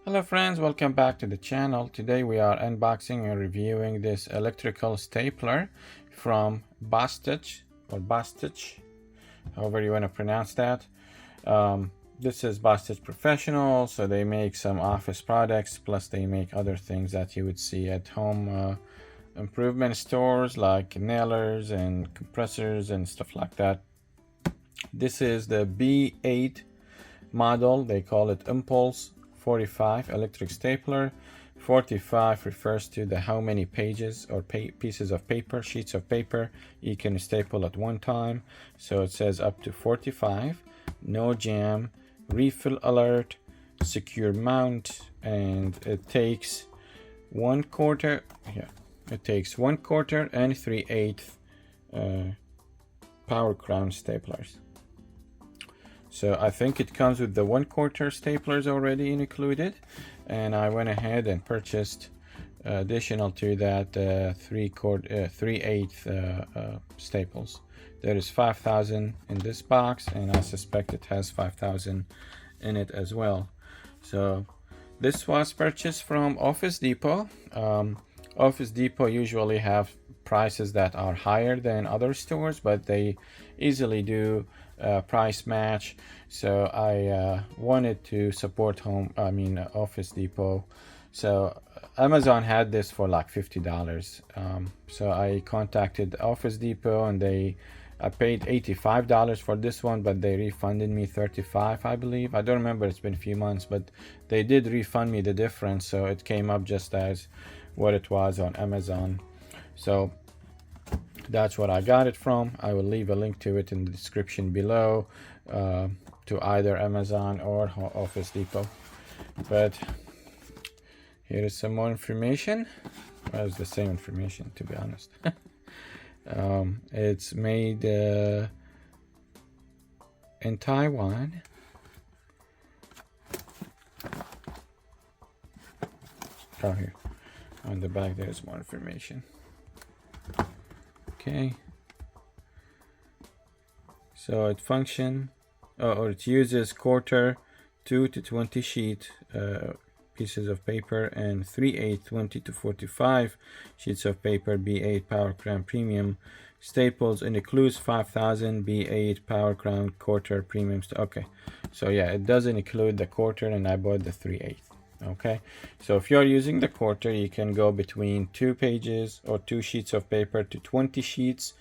Hello friends, welcome back to the channel. Today we are unboxing and reviewing this electrical stapler from Bostitch or Bostitch, however you want to pronounce that. This is Bostitch Professional, so they make some office products, plus they make other things that you would see at home improvement stores like nailers and compressors and stuff like that. This is the B8 model. They call it Impulse 45 electric stapler. 45 refers to the how many pages or pieces of paper, sheets of paper you can staple at one time. So it says up to 45, no jam, refill alert, secure mount, and it takes 1/4. Yeah, it takes 1/4 and 3/8 power crown staplers. So I think it comes with the 1/4 staplers already included, and I went ahead and purchased additional to that 3/8 staples. There is 5,000 in this box, and I suspect it has 5,000 in it as well. So this was purchased from Office Depot. Office Depot usually have prices that are higher than other stores, but they easily do price match. So I wanted to support Office Depot. So Amazon had this for like $50. So I contacted Office Depot, and I paid $85 for this one, but they refunded me $35, I believe. I don't remember, it's been a few months, but they did refund me the difference, so it came up just as what it was on Amazon. So that's what I got it from. I will leave a link to it in the description below, to either Amazon or Office Depot. But here is some more information. Well, it's the same information, to be honest. It's made in Taiwan. Oh, here on the back there's more information. Okay, so it it uses 1/4 2 to 20 sheet pieces of paper and 3/8 20 to 45 sheets of paper. B8 Power Crown Premium staples, and includes 5,000 B8 Power Crown 1/4 Premium. Okay, so yeah, it doesn't include the 1/4, and I bought the 3/8. Okay, so if you're using the 1/4, you can go between 2 pages or 2 sheets of paper to 20 sheets.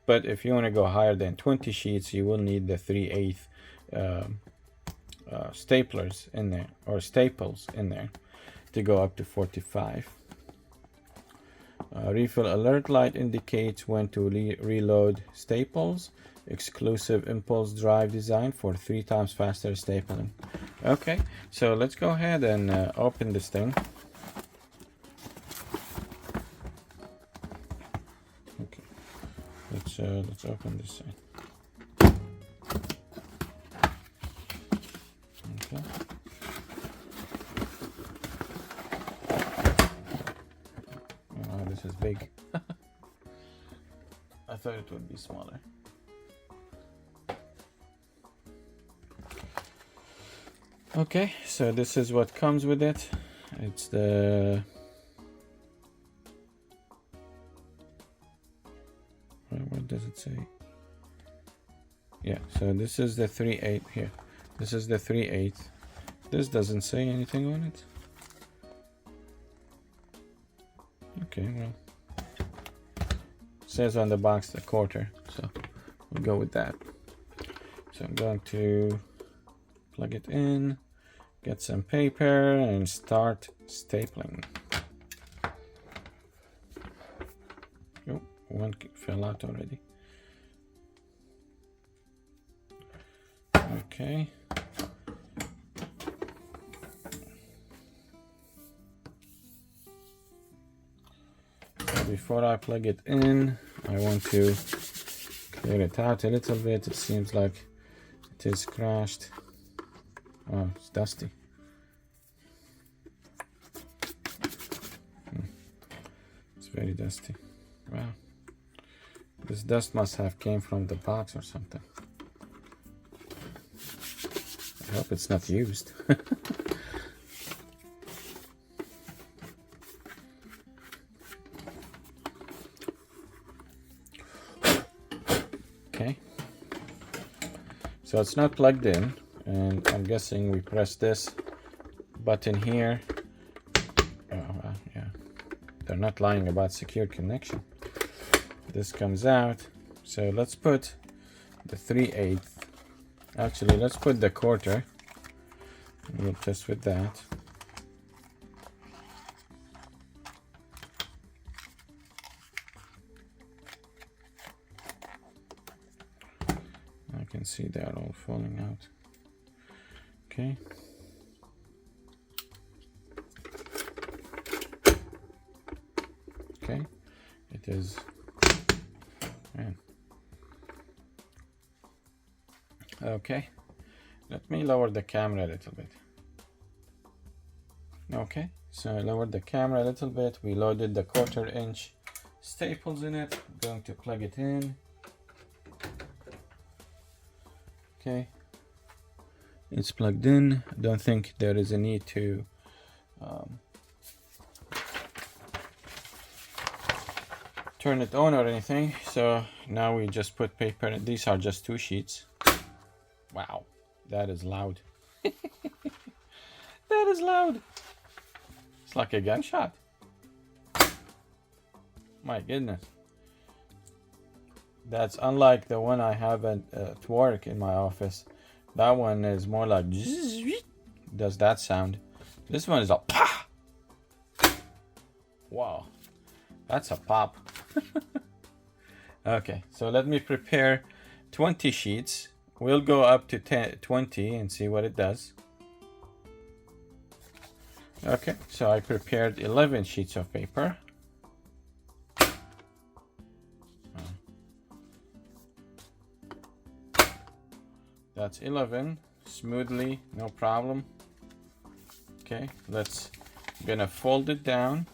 But if you want to go higher than 20 sheets, you will need the 3/8 staplers in there, or staples in there, to go up to 45. Refill alert light indicates when to reload staples. Exclusive impulse drive design for 3 times faster stapling. Okay, so let's go ahead and open this thing. Okay, let's open this side. Okay. Oh, this is big. I thought it would be smaller. Okay, so this is what comes with it. It's the what does it say? Yeah, so this is the 3/8 here. This is the 3/8. This doesn't say anything on it. Okay, well, it says on the box the 1/4, so we'll go with that. So I'm going to plug it in, get some paper, and start stapling. Oh, one fell out already. Okay. So before I plug it in, I want to clear it out a little bit. It seems like it is scratched. Oh, it's dusty. It's very dusty. Wow. This dust must have came from the box or something. I hope it's not used. Okay. So it's not plugged in, and I'm guessing we press this button here. Oh, yeah. They're not lying about secure connection. This comes out. So let's put the 3/8. Actually, let's put the quarter. We'll test with that. I can see they're all falling out. Okay. Okay. It is. Man. Okay. Let me lower the camera a little bit. Okay. So I lowered the camera a little bit. We loaded the 1/4 inch staples in it. I'm going to plug it in. Okay, it's plugged in. I don't think there is a need to turn it on or anything. So now we just put paper in. These are just 2 sheets. Wow, that is loud. That is loud. It's like a gunshot. My goodness. That's unlike the one I have at work in my office. That one is more like does that sound. This one is a pa. Wow, that's a pop. Okay, so let me prepare 20 sheets. We'll go up to 20 and see what it does. Okay, so I prepared 11 sheets of paper. That's 11 smoothly, no problem. Okay, gonna fold it down,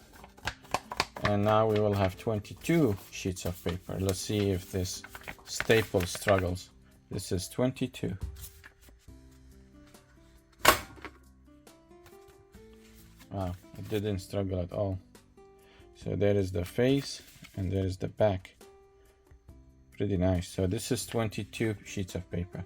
and now we will have 22 sheets of paper. Let's see if this staple struggles. This is 22. Wow, it didn't struggle at all. So there is the face and there is the back. Pretty nice. So this is 22 sheets of paper.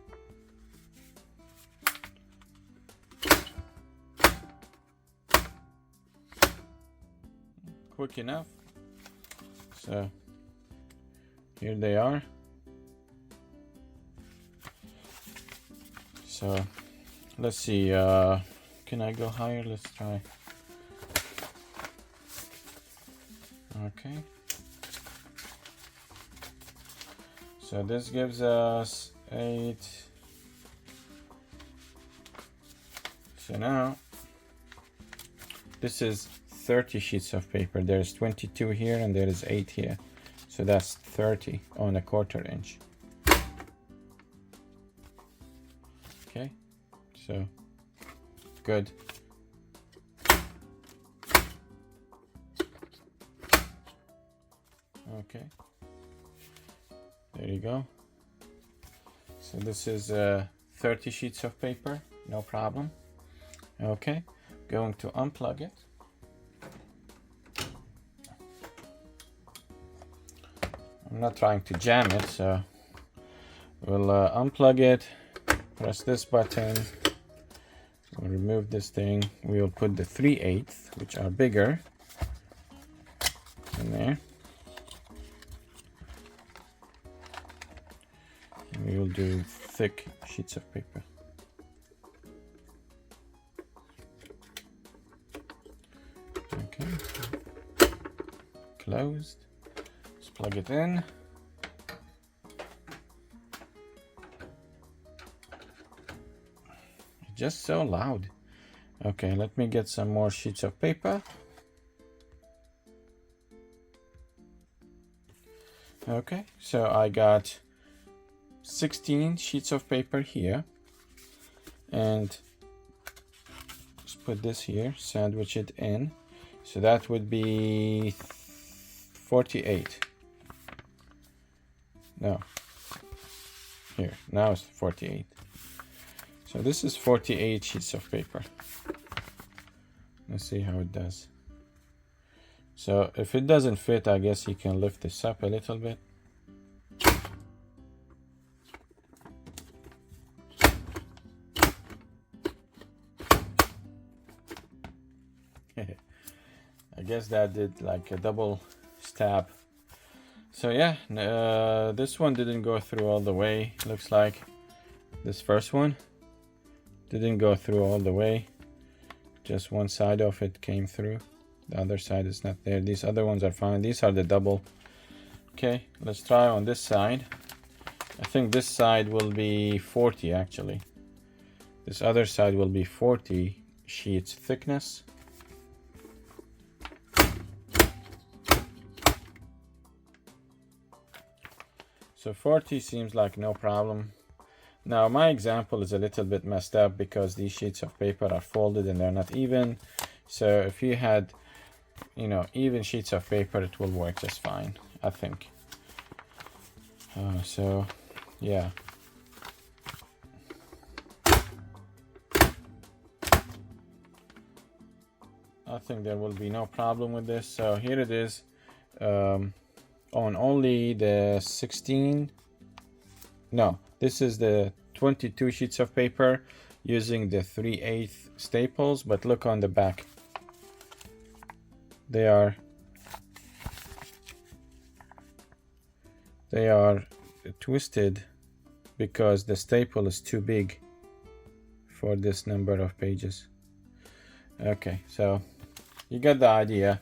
Quick enough. So here they are. So let's see, can I go higher? Let's try. Okay, so this gives us 8. So now this is 30 sheets of paper. There's 22 here and there is 8 here, so that's 30 on a 1/4 inch. Okay, so good. Okay, there you go. So this is 30 sheets of paper, no problem. Okay, going to unplug it. I'm not trying to jam it, so we'll unplug it, press this button, we'll remove this thing. We will put the 3/8, which are bigger, in there. And we will do thick sheets of paper. Okay, closed. Let's plug it in. Just so loud. Okay, let me get some more sheets of paper. Okay, so I got 16 sheets of paper here, and let's put this here, sandwich it in. So that would be 48. No, here, now it's 48. So this is 48 sheets of paper. Let's see how it does. So if it doesn't fit, I guess you can lift this up a little bit. guess that did like a double stab. So yeah, this one didn't go through all the way. Looks like this first one didn't go through all the way. Just one side of it came through. The other side is not there. These other ones are fine. These are the double. Okay, let's try on this side. I think this side will be 40 actually. This other side will be 40 sheets thickness. So 40 seems like no problem. Now my example is a little bit messed up because these sheets of paper are folded and they're not even. So if you had, you know, even sheets of paper, it will work just fine, I think. So yeah. I think there will be no problem with this. So here it is, on only the 16. No, this is the 22 sheets of paper using the 3/8 staples, but look on the back. They are twisted because the staple is too big for this number of pages. Okay, so you get the idea.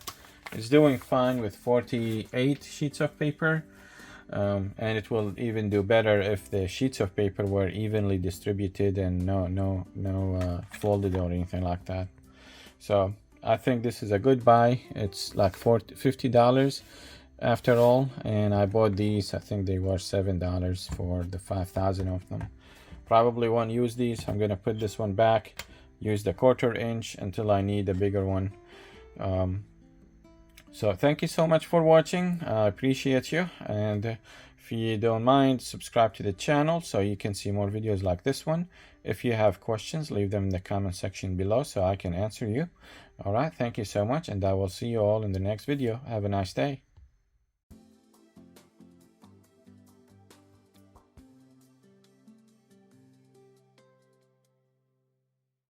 It's doing fine with 48 sheets of paper, and it will even do better if the sheets of paper were evenly distributed and no folded or anything like that. So I think this is a good buy. It's like $50 after all, and I bought these. I think they were $7 for the 5,000 of them. Probably won't use these. I'm gonna put this one back, use the 1/4 inch until I need a bigger one. So thank you so much for watching. I appreciate you, and if you don't mind, subscribe to the channel so you can see more videos like this one. If you have questions, leave them in the comment section below so I can answer you. All right, thank you so much, and I will see you all in the next video. Have a nice day.